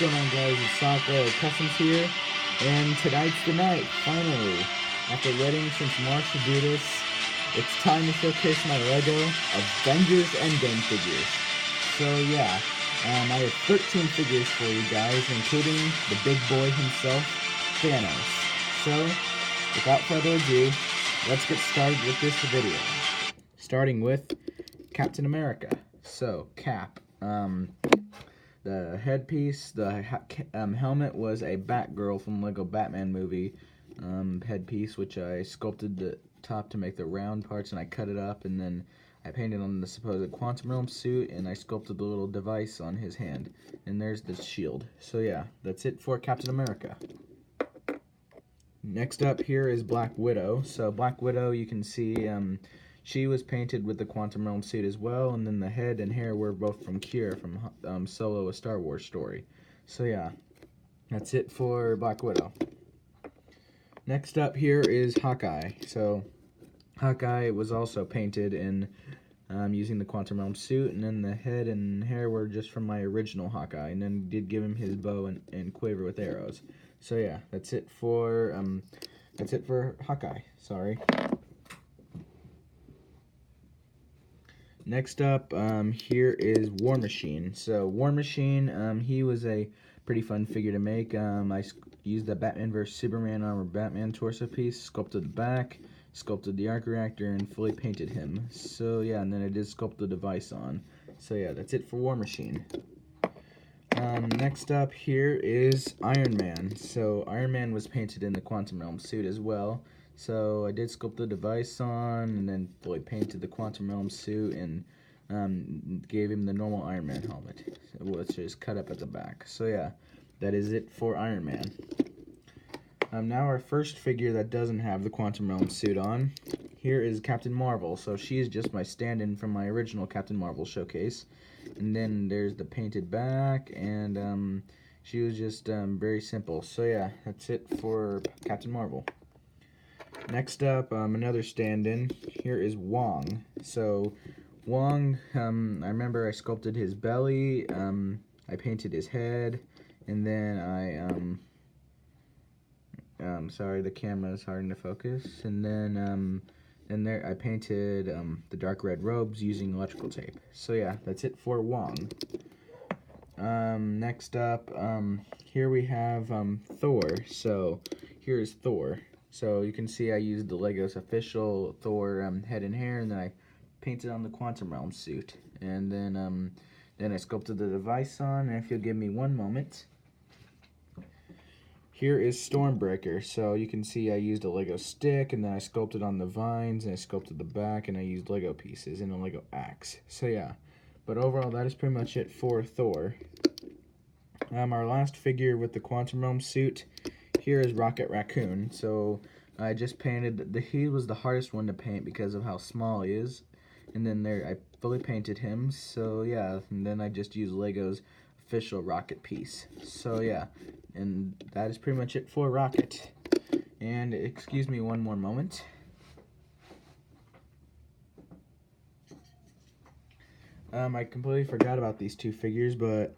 What's going on, guys? It's Soccer Customs here, and tonight's the night, finally. After waiting since March to do this, it's time to showcase my LEGO Avengers Endgame figures. So yeah, I have 13 figures for you guys, including the big boy himself, Thanos. So, without further ado, let's get started with this video. Starting with Captain America. So, Cap. The headpiece, the helmet was a Batgirl from Lego Batman movie headpiece, which I sculpted the top to make the round parts, and I cut it up, and then I painted on the supposed Quantum Realm suit, and I sculpted the little device on his hand. And there's the shield. So yeah, that's it for Captain America. Next up here is Black Widow. So Black Widow, you can see she was painted with the Quantum Realm suit as well, and then the head and hair were both from Kira from Solo, A Star Wars Story. So yeah, that's it for Black Widow. Next up here is Hawkeye. So Hawkeye was also painted in using the Quantum Realm suit, and then the head and hair were just from my original Hawkeye, and then did give him his bow and quiver with arrows. So yeah, that's it for Hawkeye. Sorry. Next up, here is War Machine. So War Machine, he was a pretty fun figure to make. I used the Batman vs Superman armor Batman torso piece, sculpted the back, sculpted the arc reactor, and fully painted him. So yeah, and then I did sculpt the device on. So yeah, that's it for War Machine. Next up here is Iron Man. So Iron Man was painted in the Quantum Realm suit as well. So I did sculpt the device on, and then fully painted the Quantum Realm suit, and gave him the normal Iron Man helmet, which is cut up at the back. So yeah, that is it for Iron Man. Now our first figure that doesn't have the Quantum Realm suit on. Here is Captain Marvel. So she is just my stand-in from my original Captain Marvel showcase. And then there's the painted back, and she was just very simple. So yeah, that's it for Captain Marvel. Next up, another stand-in. Here is Wong. So Wong, I remember I sculpted his belly, I painted his head, and then sorry, the camera is starting to focus. And then there I painted the dark red robes using electrical tape. So yeah, that's it for Wong. Next up, here we have Thor. So here's Thor. So you can see I used the Lego's official Thor head and hair, and then I painted on the Quantum Realm suit. And then I sculpted the device on, and if you'll give me one moment. Here is Stormbreaker. So you can see I used a Lego stick, and then I sculpted on the vines, and I sculpted the back, and I used Lego pieces and a Lego axe. So yeah, but overall that is pretty much it for Thor. Our last figure with the Quantum Realm suit, here is Rocket Raccoon. So I just painted, he was the hardest one to paint because of how small he is. And then there, I fully painted him. So yeah, and then I just used Lego's official Rocket piece. So yeah, and that is pretty much it for Rocket. And excuse me one more moment. I completely forgot about these two figures, but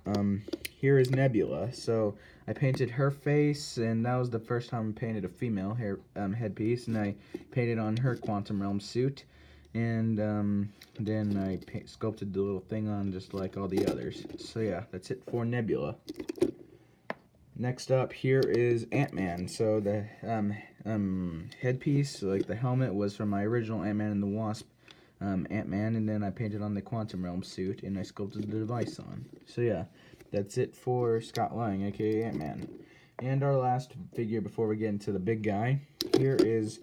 here is Nebula. So I painted her face, and that was the first time I painted a female hair headpiece, and I painted on her Quantum Realm suit, and then I sculpted the little thing on just like all the others. So yeah, that's it for Nebula. Next up here is Ant-Man. So the headpiece, like the helmet, was from my original Ant-Man and the Wasp Ant-Man, and then I painted on the Quantum Realm suit, and I sculpted the device on. So yeah, that's it for Scott Lang, aka Ant-Man. And our last figure before we get into the big guy, here is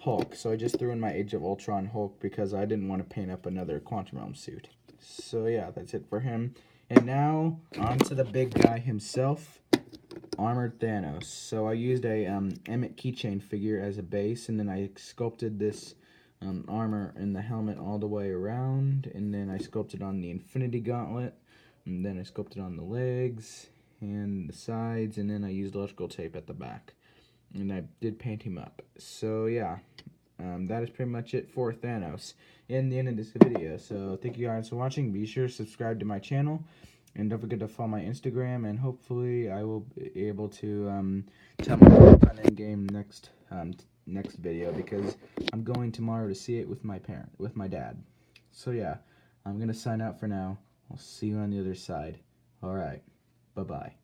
Hulk. So I just threw in my Age of Ultron Hulk because I didn't want to paint up another Quantum Realm suit. So yeah, that's it for him. And now, on to the big guy himself, Armored Thanos. So I used a Emmett keychain figure as a base, and then I sculpted this armor and the helmet all the way around, and then I sculpted on the Infinity Gauntlet, and then I sculpted on the legs and the sides, and then I used electrical tape at the back, and I did paint him up. So yeah, that is pretty much it for Thanos in the end of this video. So thank you guys for watching. Be sure to subscribe to my channel, And don't forget to follow my Instagram, and hopefully I will be able to tell my thoughts on Endgame next video, because I'm going tomorrow to see it with my dad. So yeah, I'm gonna sign out for now. I'll see you on the other side. All right, bye bye.